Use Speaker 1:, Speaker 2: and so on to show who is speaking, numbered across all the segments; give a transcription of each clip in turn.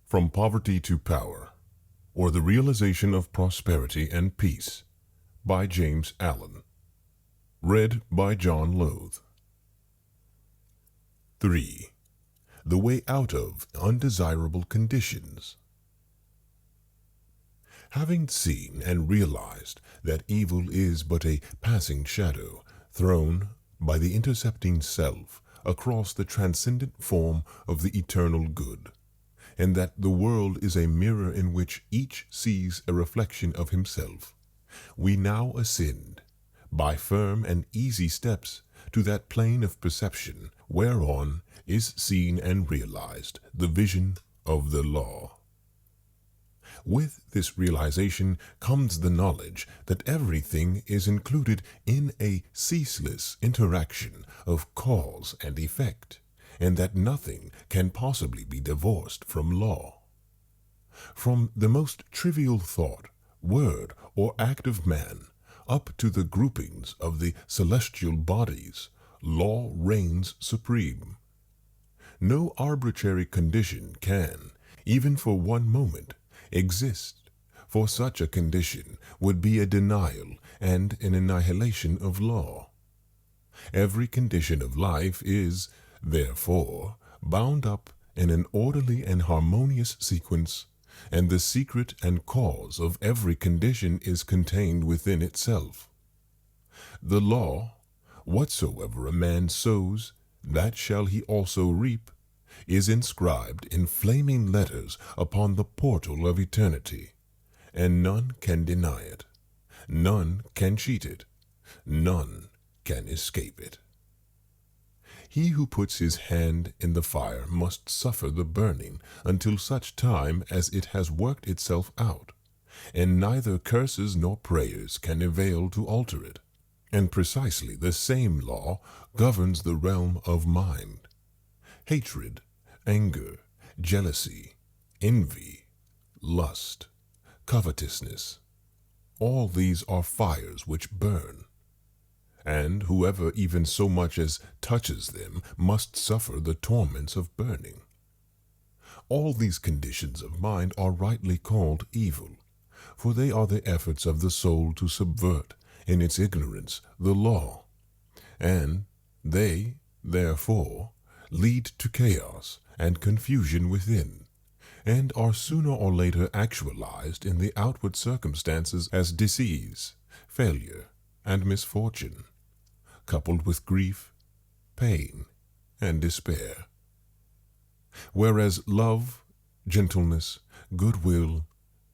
Speaker 1: From Poverty to Power, or the Realization of Prosperity and Peace, by James Allen. Read by John Loth. 3. The Way Out of Undesirable Conditions. Having seen and realized that evil is but a passing shadow thrown by the intercepting self across the transcendent form of the eternal good, and that the world is a mirror in which each sees a reflection of himself, we now ascend, by firm and easy steps, to that plane of perception whereon is seen and realized the vision of the law. With this realization comes the knowledge that everything is included in a ceaseless interaction of cause and effect, and that nothing can possibly be divorced from law. From the most trivial thought, word, or act of man, up to the groupings of the celestial bodies, law reigns supreme. No arbitrary condition can, even for one moment, exist, for such a condition would be a denial and an annihilation of law. Every condition of life is, therefore, bound up in an orderly and harmonious sequence, and the secret and cause of every condition is contained within itself. The law, whatsoever a man sows, that shall he also reap, is inscribed in flaming letters upon the portal of eternity, and none can deny it, none can cheat it, none can escape it. He who puts his hand in the fire must suffer the burning until such time as it has worked itself out, and neither curses nor prayers can avail to alter it. And precisely the same law governs the realm of mind. Hatred, anger, jealousy, envy, lust, covetousness, all these are fires which burn, and whoever even so much as touches them must suffer the torments of burning. All these conditions of mind are rightly called evil, for they are the efforts of the soul to subvert, in its ignorance, the law, and they, therefore, lead to chaos and confusion within, and are sooner or later actualized in the outward circumstances as disease, failure, and misfortune, coupled with grief, pain, and despair. Whereas love, gentleness, goodwill,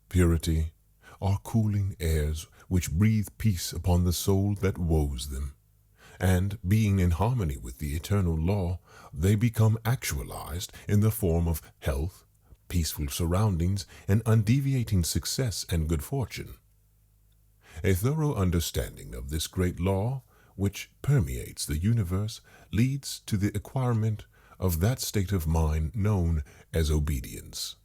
Speaker 1: purity are cooling airs which breathe peace upon the soul that woes them, and, being in harmony with the eternal law, they become actualized in the form of health, peaceful surroundings, and undeviating success and good fortune. A thorough understanding of this great law, which permeates the universe, leads to the acquirement of that state of mind known as obedience.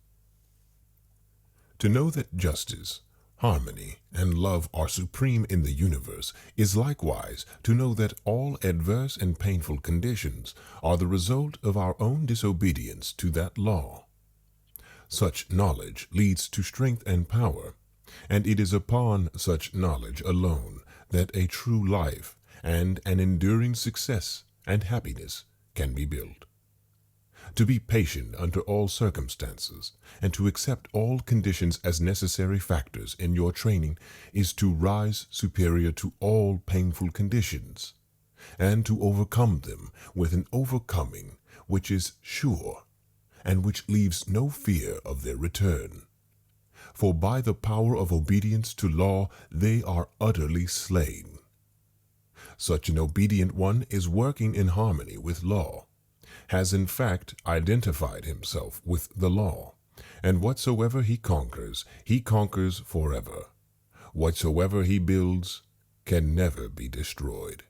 Speaker 1: To know that justice, harmony, and love are supreme in the universe is likewise to know that all adverse and painful conditions are the result of our own disobedience to that law. Such knowledge leads to strength and power, and it is upon such knowledge alone that a true life and an enduring success and happiness can be built. To be patient under all circumstances, and to accept all conditions as necessary factors in your training, is to rise superior to all painful conditions, and to overcome them with an overcoming which is sure, and which leaves no fear of their return. For by the power of obedience to law they are utterly slain. Such an obedient one is working in harmony with law, has in fact identified himself with the law, and whatsoever he conquers forever. Whatsoever he builds can never be destroyed.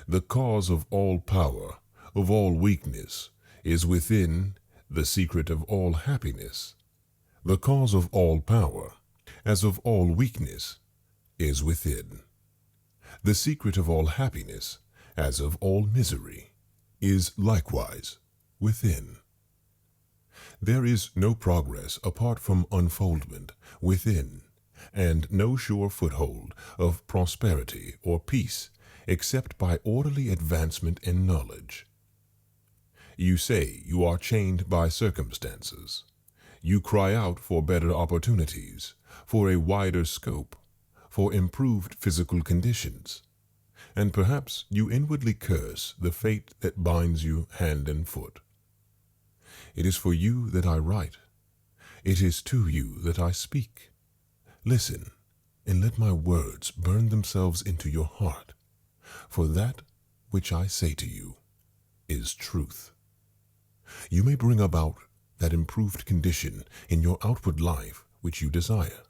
Speaker 1: The cause of all power, of all weakness, is within, the secret of all happiness. The cause of all power, as of all weakness, is within. The secret of all happiness, as of all misery, is likewise within. There is no progress apart from unfoldment within, and no sure foothold of prosperity or peace except by orderly advancement in knowledge. You say you are chained by circumstances. You cry out for better opportunities, for a wider scope, for improved physical conditions, and perhaps you inwardly curse the fate that binds you hand and foot. It is for you that I write. It is to you that I speak. Listen, and let my words burn themselves into your heart, for that which I say to you is truth. You may bring about that improved condition in your outward life which you desire,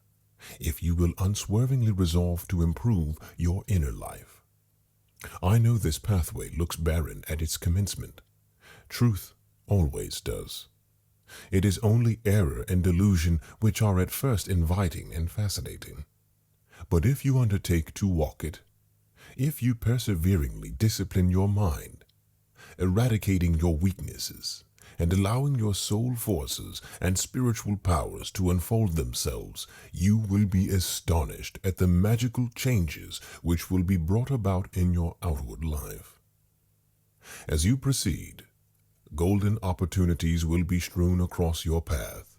Speaker 1: if you will unswervingly resolve to improve your inner life. I know this pathway looks barren at its commencement. Truth always does. It is only error and delusion which are at first inviting and fascinating. But if you undertake to walk it, if you perseveringly discipline your mind, eradicating your weaknesses, and allowing your soul forces and spiritual powers to unfold themselves, you will be astonished at the magical changes which will be brought about in your outward life. As you proceed, golden opportunities will be strewn across your path,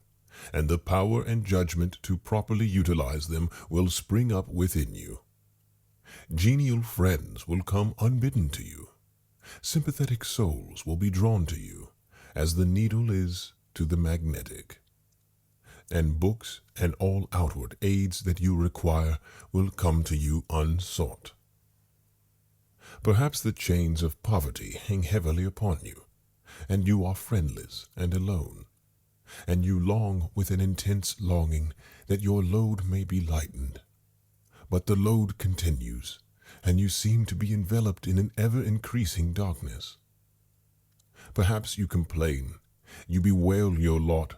Speaker 1: and the power and judgment to properly utilize them will spring up within you. Genial friends will come unbidden to you. Sympathetic souls will be drawn to you, as the needle is to the magnetic. And books and all outward aids that you require will come to you unsought. Perhaps the chains of poverty hang heavily upon you, and you are friendless and alone, and you long with an intense longing that your load may be lightened. But the load continues, and you seem to be enveloped in an ever-increasing darkness. Perhaps you complain, you bewail your lot,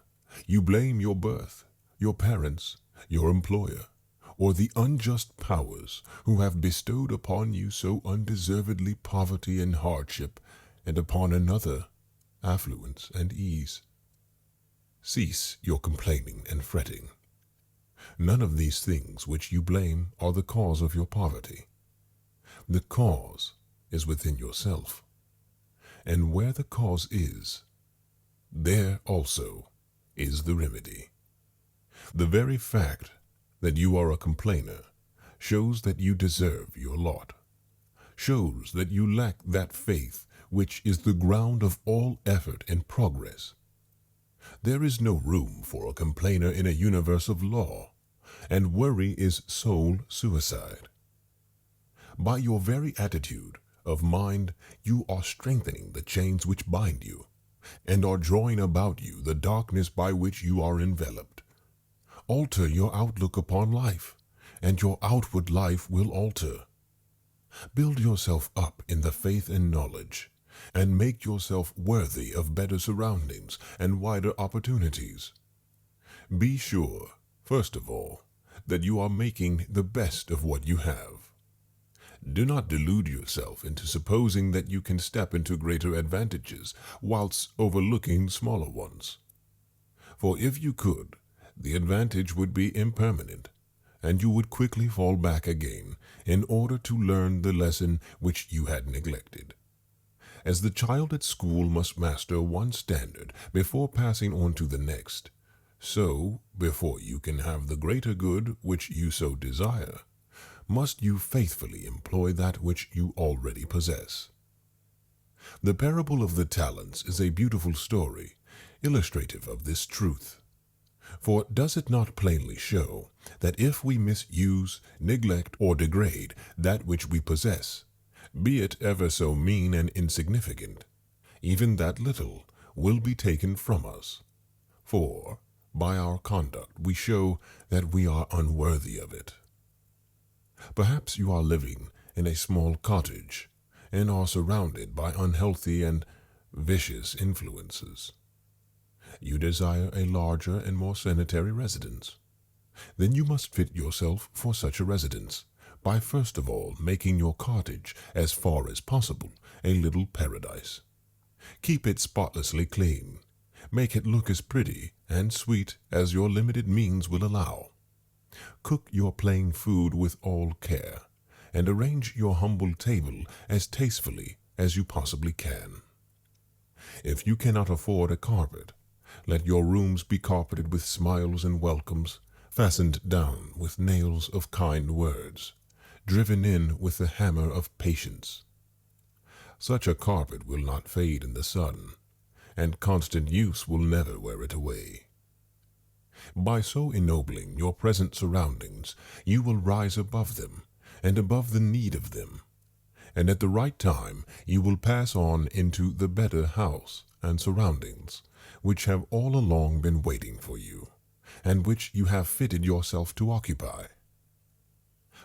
Speaker 1: you blame your birth, your parents, your employer, or the unjust powers who have bestowed upon you so undeservedly poverty and hardship, and upon another affluence and ease. Cease your complaining and fretting. None of these things which you blame are the cause of your poverty. The cause is within yourself. And where the cause is, there also is the remedy. The very fact that you are a complainer shows that you deserve your lot, shows that you lack that faith which is the ground of all effort and progress. There is no room for a complainer in a universe of law, and worry is soul suicide. By your very attitude of mind, you are strengthening the chains which bind you, and are drawing about you the darkness by which you are enveloped. Alter your outlook upon life, and your outward life will alter. Build yourself up in the faith and knowledge, and make yourself worthy of better surroundings and wider opportunities. Be sure, first of all, that you are making the best of what you have. Do not delude yourself into supposing that you can step into greater advantages whilst overlooking smaller ones. For if you could, the advantage would be impermanent, and you would quickly fall back again in order to learn the lesson which you had neglected. As the child at school must master one standard before passing on to the next, so, before you can have the greater good which you so desire, must you faithfully employ that which you already possess. The parable of the talents is a beautiful story, illustrative of this truth. For does it not plainly show that if we misuse, neglect, or degrade that which we possess, be it ever so mean and insignificant, even that little will be taken from us? For by our conduct we show that we are unworthy of it. Perhaps you are living in a small cottage and are surrounded by unhealthy and vicious influences. You desire a larger and more sanitary residence. Then you must fit yourself for such a residence by first of all making your cottage as far as possible a little paradise. Keep it spotlessly clean. Make it look as pretty and sweet as your limited means will allow. Cook your plain food with all care, and arrange your humble table as tastefully as you possibly can. If you cannot afford a carpet, let your rooms be carpeted with smiles and welcomes, fastened down with nails of kind words, driven in with the hammer of patience. Such a carpet will not fade in the sun, and constant use will never wear it away. By so ennobling your present surroundings, you will rise above them and above the need of them, and at the right time you will pass on into the better house and surroundings, which have all along been waiting for you, and which you have fitted yourself to occupy.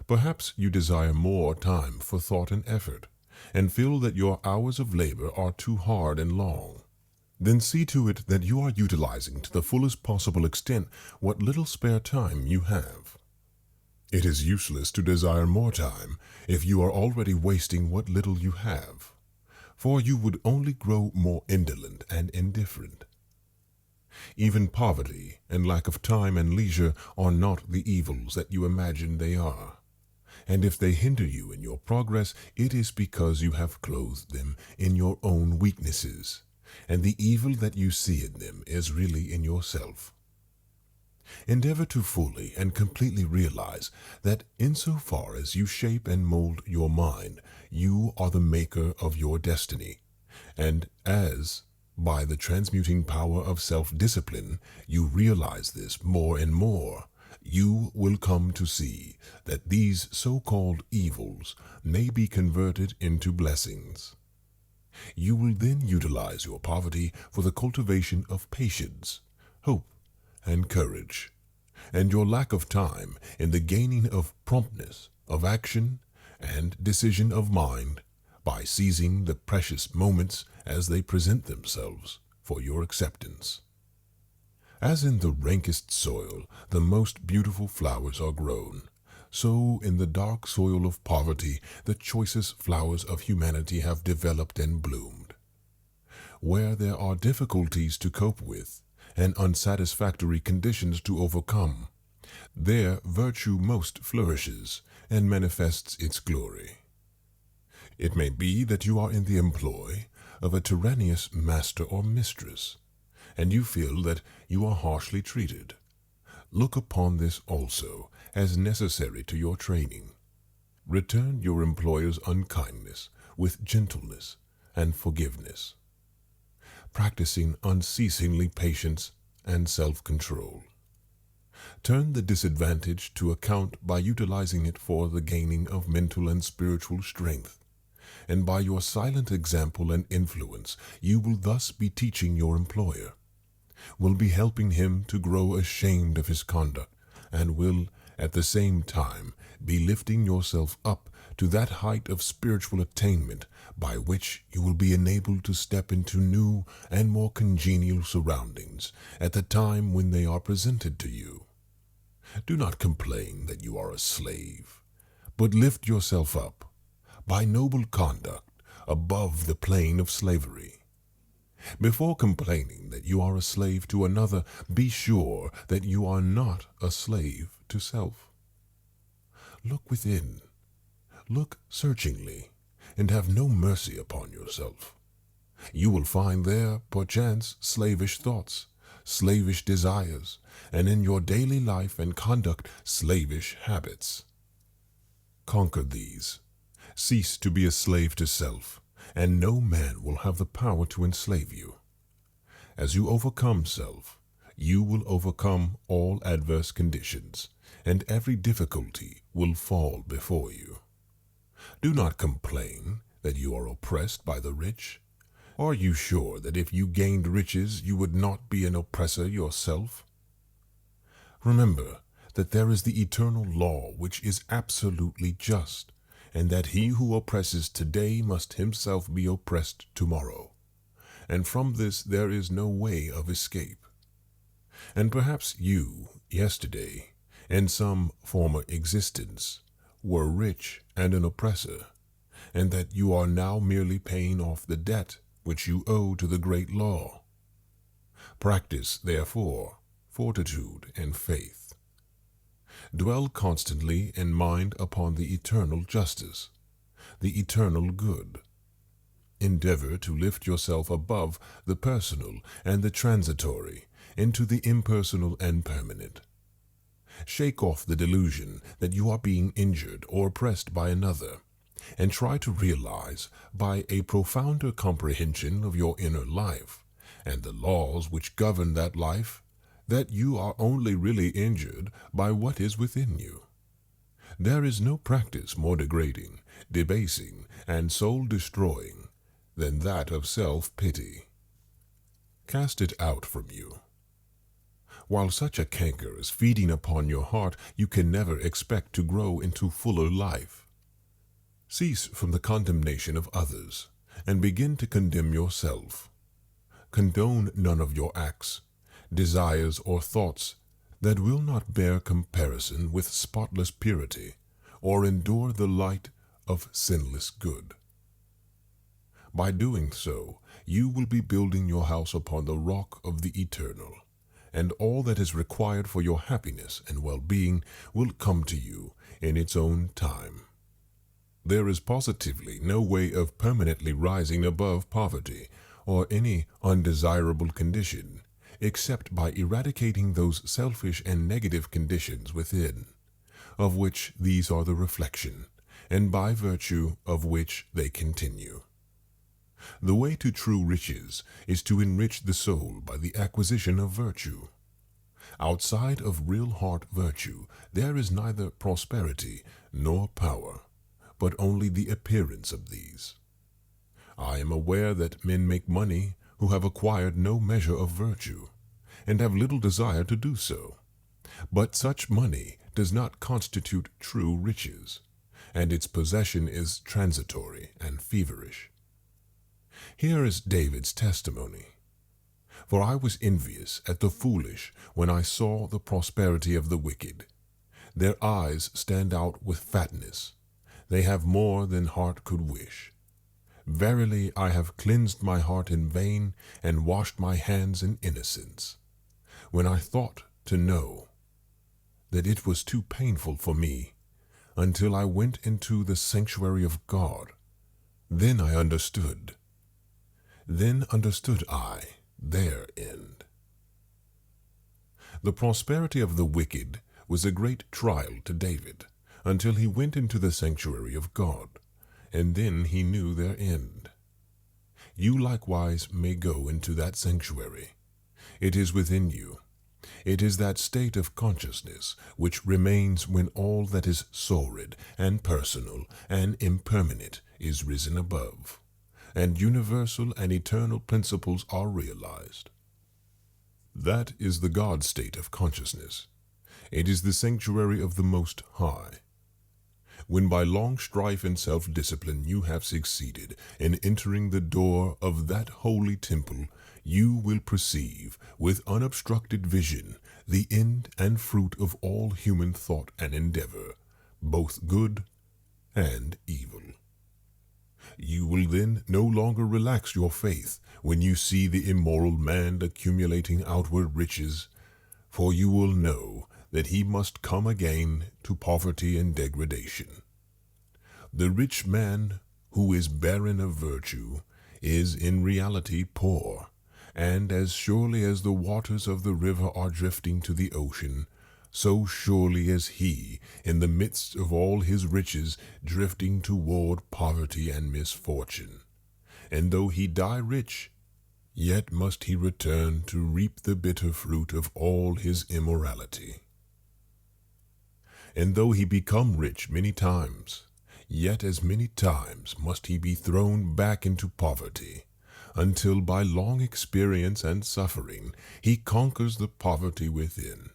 Speaker 1: Perhaps you desire more time for thought and effort, and feel that your hours of labor are too hard and long. Then see to it that you are utilizing to the fullest possible extent what little spare time you have. It is useless to desire more time if you are already wasting what little you have, for you would only grow more indolent and indifferent. Even poverty and lack of time and leisure are not the evils that you imagine they are, and if they hinder you in your progress, it is because you have clothed them in your own weaknesses, and the evil that you see in them is really in yourself. Endeavor to fully and completely realize that insofar as you shape and mold your mind, you are the maker of your destiny, and as, by the transmuting power of self-discipline, you realize this more and more, you will come to see that these so-called evils may be converted into blessings. You will then utilize your poverty for the cultivation of patience, hope, and courage, and your lack of time in the gaining of promptness of action and decision of mind by seizing the precious moments as they present themselves for your acceptance. As in the rankest soil the most beautiful flowers are grown, so in the dark soil of poverty the choicest flowers of humanity have developed and bloomed. Where there are difficulties to cope with and unsatisfactory conditions to overcome, there virtue most flourishes and manifests its glory. It may be that you are in the employ of a tyrannous master or mistress, and you feel that you are harshly treated. Look upon this also as necessary to your training. Return your employer's unkindness with gentleness and forgiveness, practicing unceasingly patience and self-control. Turn the disadvantage to account by utilizing it for the gaining of mental and spiritual strength, and by your silent example and influence you will thus be teaching your employer, will be helping him to grow ashamed of his conduct, and will at the same time be lifting yourself up to that height of spiritual attainment by which you will be enabled to step into new and more congenial surroundings at the time when they are presented to you. Do not complain that you are a slave, but lift yourself up by noble conduct above the plane of slavery. Before complaining that you are a slave to another, be sure that you are not a slave to self. Look within, look searchingly, and have no mercy upon yourself. You will find there, perchance, slavish thoughts, slavish desires, and in your daily life and conduct, slavish habits. Conquer these. Cease to be a slave to self, and no man will have the power to enslave you. As you overcome self, you will overcome all adverse conditions, and every difficulty will fall before you. Do not complain that you are oppressed by the rich. Are you sure that if you gained riches you would not be an oppressor yourself? Remember that there is the eternal law which is absolutely just, and that he who oppresses today must himself be oppressed tomorrow, and from this there is no way of escape. And perhaps you, yesterday, in some former existence, were rich and an oppressor, and that you are now merely paying off the debt which you owe to the great law. Practice, therefore, fortitude and faith. Dwell constantly in mind upon the eternal justice, the eternal good. Endeavor to lift yourself above the personal and the transitory into the impersonal and permanent. Shake off the delusion that you are being injured or oppressed by another, and try to realize, by a profounder comprehension of your inner life and the laws which govern that life, that you are only really injured by what is within you. There is no practice more degrading, debasing, and soul-destroying than that of self-pity. Cast it out from you. While such a canker is feeding upon your heart, you can never expect to grow into fuller life. Cease from the condemnation of others, and begin to condemn yourself. Condone none of your acts, desires, or thoughts that will not bear comparison with spotless purity, or endure the light of sinless good. By doing so, you will be building your house upon the rock of the eternal, and all that is required for your happiness and well-being will come to you in its own time. There is positively no way of permanently rising above poverty or any undesirable condition, except by eradicating those selfish and negative conditions within, of which these are the reflection, and by virtue of which they continue. The way to true riches is to enrich the soul by the acquisition of virtue. Outside of real heart virtue, there is neither prosperity nor power, but only the appearance of these. I am aware that men make money who have acquired no measure of virtue, and have little desire to do so. But such money does not constitute true riches, and its possession is transitory and feverish. Here is David's testimony. For I was envious at the foolish when I saw the prosperity of the wicked. Their eyes stand out with fatness. They have more than heart could wish. Verily I have cleansed my heart in vain and washed my hands in innocence. When I thought to know that it was too painful for me, until I went into the sanctuary of God, then I understood. Then understood I their end. The prosperity of the wicked was a great trial to David, until he went into the sanctuary of God, and then he knew their end. You likewise may go into that sanctuary. It is within you. It is that state of consciousness which remains when all that is sordid and personal and impermanent is risen above, and universal and eternal principles are realized. That is the God state of consciousness. It is the sanctuary of the Most High. When by long strife and self-discipline you have succeeded in entering the door of that holy temple, you will perceive with unobstructed vision the end and fruit of all human thought and endeavor, both good and evil. You will then no longer relax your faith when you see the immoral man accumulating outward riches, for you will know that he must come again to poverty and degradation. The rich man who is barren of virtue is in reality poor, and as surely as the waters of the river are drifting to the ocean, so surely is he, in the midst of all his riches, drifting toward poverty and misfortune. And though he die rich, yet must he return to reap the bitter fruit of all his immorality. And though he become rich many times, yet as many times must he be thrown back into poverty, until by long experience and suffering he conquers the poverty within.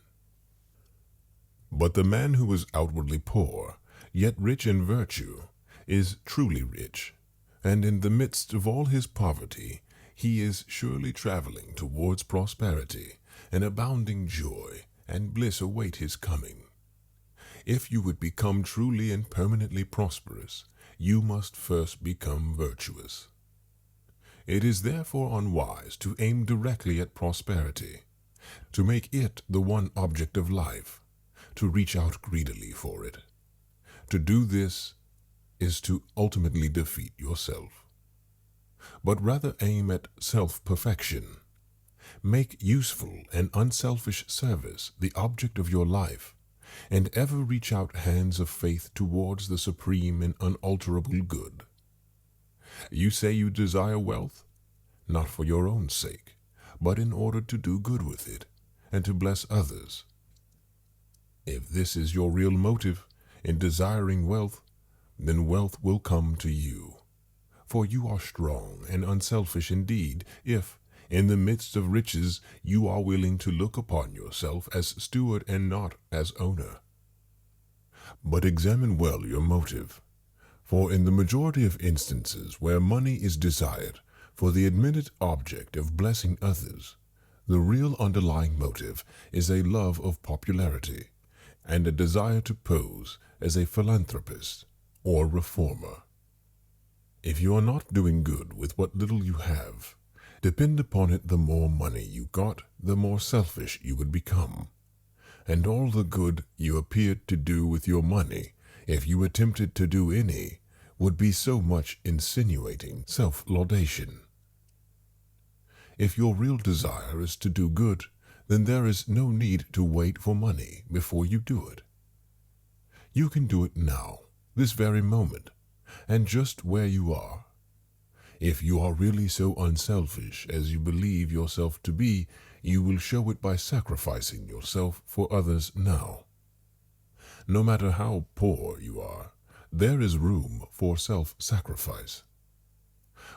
Speaker 1: But the man who is outwardly poor, yet rich in virtue, is truly rich, and in the midst of all his poverty he is surely traveling towards prosperity, and abounding joy and bliss await his coming. If you would become truly and permanently prosperous, you must first become virtuous. It is therefore unwise to aim directly at prosperity, to make it the one object of life, to reach out greedily for it. To do this is to ultimately defeat yourself. But rather aim at self-perfection. Make useful and unselfish service the object of your life, and ever reach out hands of faith towards the supreme and unalterable good. You say you desire wealth, not for your own sake, but in order to do good with it and to bless others. If this is your real motive in desiring wealth, then wealth will come to you. For you are strong and unselfish indeed if, in the midst of riches, you are willing to look upon yourself as steward and not as owner. But examine well your motive, for in the majority of instances where money is desired for the admitted object of blessing others, the real underlying motive is a love of popularity and a desire to pose as a philanthropist or reformer. If you are not doing good with what little you have, depend upon it, the more money you got, the more selfish you would become. And all the good you appeared to do with your money, if you attempted to do any, would be so much insinuating self-laudation. If your real desire is to do good, then there is no need to wait for money before you do it. You can do it now, this very moment, and just where you are. If you are really so unselfish as you believe yourself to be, you will show it by sacrificing yourself for others now. No matter how poor you are, there is room for self-sacrifice.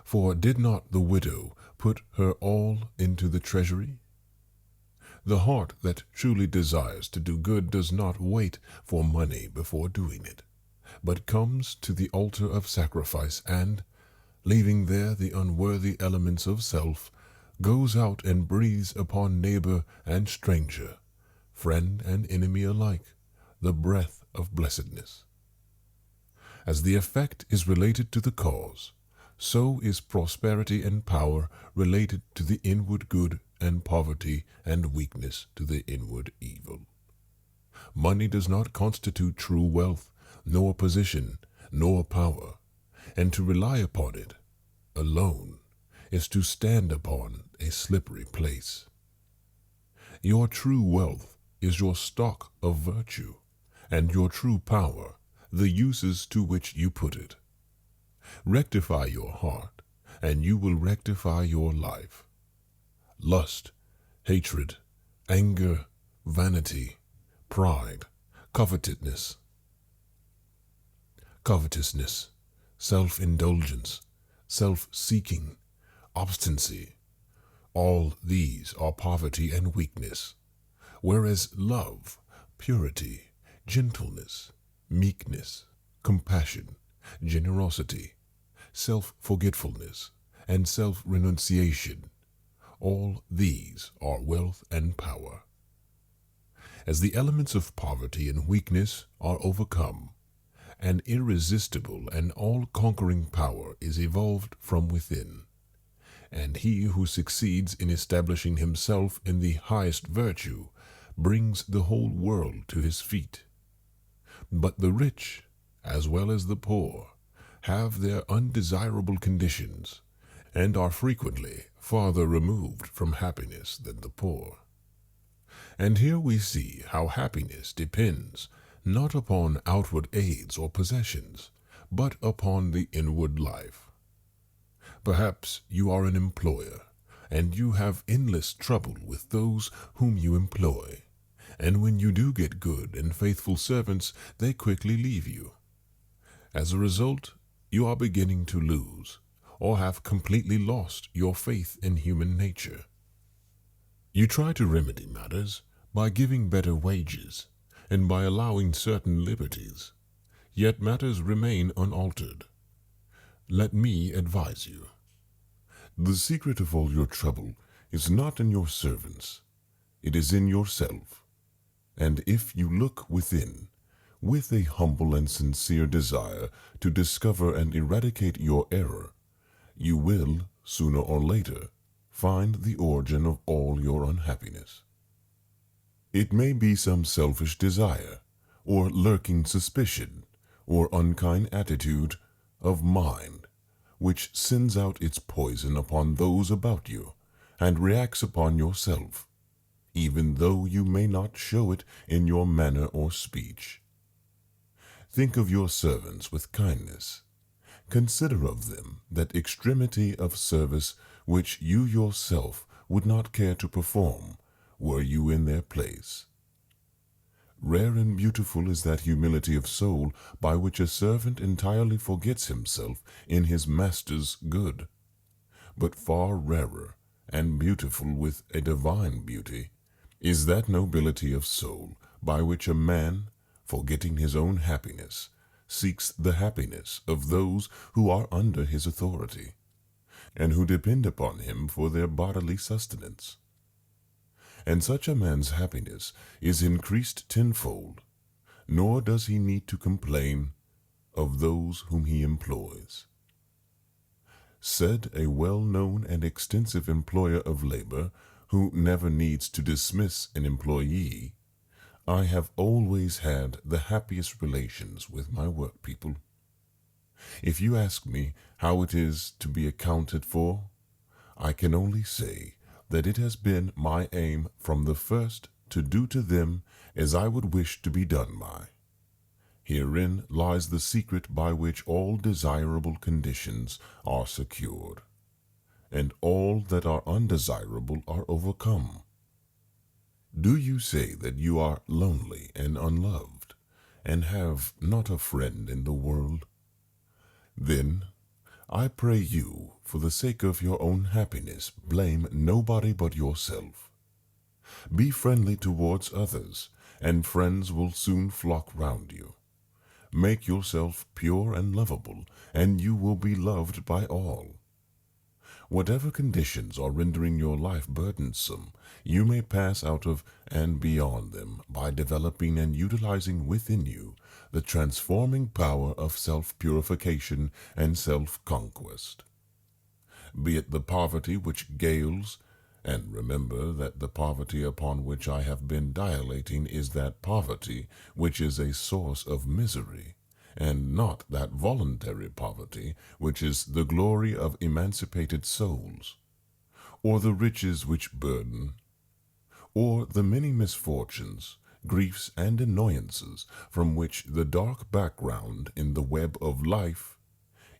Speaker 1: For did not the widow put her all into the treasury? The heart that truly desires to do good does not wait for money before doing it, but comes to the altar of sacrifice and, leaving there the unworthy elements of self, goes out and breathes upon neighbor and stranger, friend and enemy alike, the breath of blessedness. As the effect is related to the cause, so is prosperity and power related to the inward good, and poverty and weakness to the inward evil. Money does not constitute true wealth, nor position, nor power, and to rely upon it alone is to stand upon a slippery place. Your true wealth is your stock of virtue, and your true power the uses to which you put it. Rectify your heart, and you will rectify your life. Lust, hatred, anger, vanity, pride, covetousness, self-indulgence, self-seeking, obstinacy, all these are poverty and weakness, whereas love, purity, gentleness, meekness, compassion, generosity, self-forgetfulness, and self-renunciation, all these are wealth and power. As the elements of poverty and weakness are overcome, an irresistible and all-conquering power is evolved from within, and he who succeeds in establishing himself in the highest virtue brings the whole world to his feet. But the rich, as well as the poor, have their undesirable conditions, and are frequently farther removed from happiness than the poor. And here we see how happiness depends not upon outward aids or possessions, but upon the inward life. Perhaps you are an employer, and you have endless trouble with those whom you employ, and when you do get good and faithful servants, they quickly leave you. As a result, you are beginning to lose, or have completely lost your faith in human nature. You try to remedy matters by giving better wages and by allowing certain liberties, yet matters remain unaltered. Let me advise you. The secret of all your trouble is not in your servants, it is in yourself. And if you look within, with a humble and sincere desire to discover and eradicate your error, you will, sooner or later, find the origin of all your unhappiness. It may be some selfish desire, or lurking suspicion, or unkind attitude of mind, which sends out its poison upon those about you, and reacts upon yourself, even though you may not show it in your manner or speech. Think of your servants with kindness. Consider of them that extremity of service which you yourself would not care to perform were you in their place. Rare and beautiful is that humility of soul by which a servant entirely forgets himself in his master's good. But far rarer and beautiful with a divine beauty is that nobility of soul by which a man, forgetting his own happiness, seeks the happiness of those who are under his authority, and who depend upon him for their bodily sustenance. And such a man's happiness is increased tenfold, nor does he need to complain of those whom he employs. Said a well-known and extensive employer of labor, who never needs to dismiss an employee, "I have always had the happiest relations with my work people." If you ask me how it is to be accounted for, I can only say that it has been my aim from the first to do to them as I would wish to be done by. Herein lies the secret by which all desirable conditions are secured, and all that are undesirable are overcome. Do you say that you are lonely and unloved, and have not a friend in the world? Then, I pray you, for the sake of your own happiness, blame nobody but yourself. Be friendly towards others, and friends will soon flock round you. Make yourself pure and lovable, and you will be loved by all. Whatever conditions are rendering your life burdensome, you may pass out of and beyond them by developing and utilizing within you the transforming power of self-purification and self-conquest. Be it the poverty which gales, and remember that the poverty upon which I have been dilating is that poverty which is a source of misery, and not that voluntary poverty which is the glory of emancipated souls, or the riches which burden, or the many misfortunes, griefs, and annoyances from which the dark background in the web of life.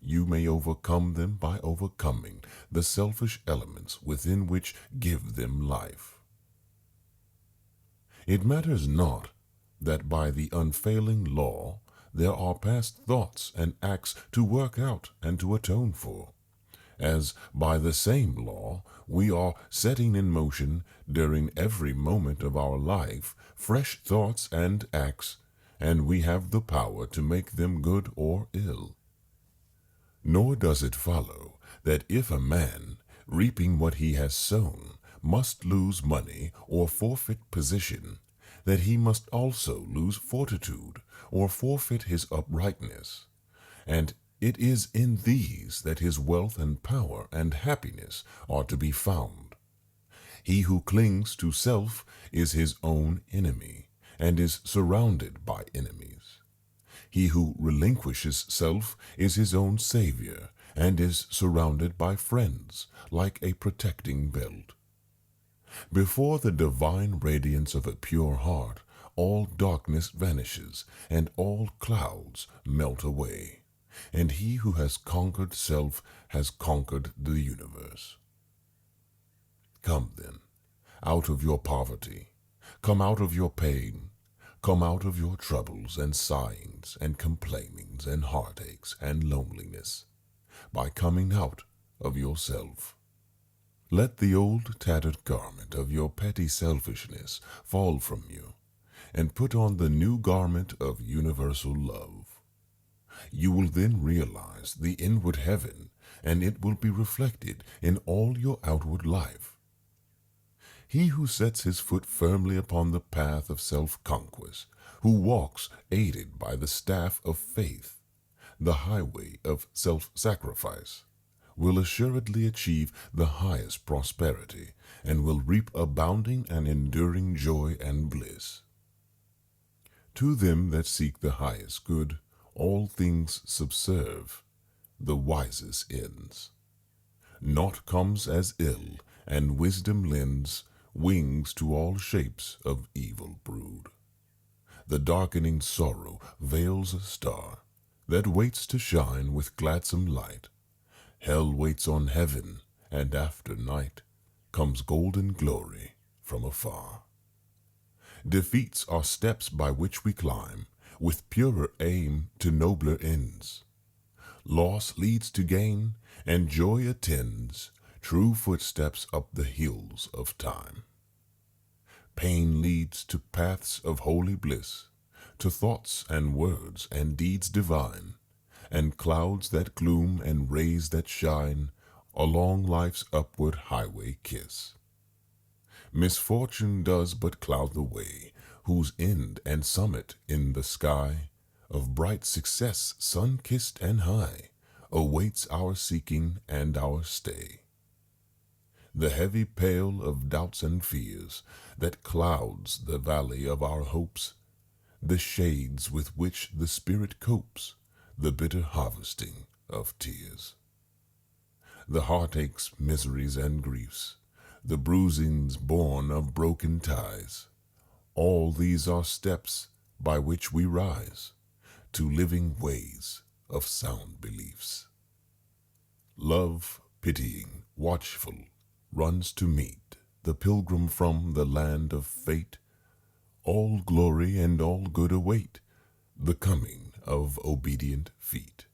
Speaker 1: You may overcome them by overcoming the selfish elements within which give them life. It matters not that by the unfailing law there are past thoughts and acts to work out and to atone for, as by the same law we are setting in motion during every moment of our life fresh thoughts and acts, and we have the power to make them good or ill. Nor does it follow that if a man, reaping what he has sown, must lose money or forfeit position, that he must also lose fortitude or forfeit his uprightness. And it is in these that his wealth and power and happiness are to be found. He who clings to self is his own enemy, and is surrounded by enemies. He who relinquishes self is his own savior, and is surrounded by friends, like a protecting belt. Before the divine radiance of a pure heart, all darkness vanishes, and all clouds melt away, and he who has conquered self has conquered the universe. Come then, out of your poverty, come out of your pain, come out of your troubles and sighings and complainings and heartaches and loneliness, by coming out of yourself. Let the old tattered garment of your petty selfishness fall from you, and put on the new garment of universal love. You will then realize the inward heaven, and it will be reflected in all your outward life. He who sets his foot firmly upon the path of self-conquest, who walks aided by the staff of faith, the highway of self-sacrifice, will assuredly achieve the highest prosperity and will reap abounding and enduring joy and bliss. To them that seek the highest good, all things subserve, the wisest ends. Naught comes as ill, and wisdom lends wings to all shapes of evil brood. The darkening sorrow veils a star that waits to shine with gladsome light. Hell waits on heaven, and after night comes golden glory from afar. Defeats are steps by which we climb, with purer aim to nobler ends. Loss leads to gain, and joy attends true footsteps up the hills of time. Pain leads to paths of holy bliss, to thoughts and words and deeds divine, and clouds that gloom and rays that shine along life's upward highway kiss. Misfortune does but cloud the way, whose end and summit in the sky of bright success, sun-kissed and high, awaits our seeking and our stay. The heavy pale of doubts and fears that clouds the valley of our hopes, the shades with which the spirit copes, the bitter harvesting of tears. The heartaches, miseries, and griefs, the bruisings born of broken ties, all these are steps by which we rise to living ways of sound beliefs. Love, pitying, watchful, runs to meet the pilgrim from the land of fate. All glory and all good await the coming of obedient feet.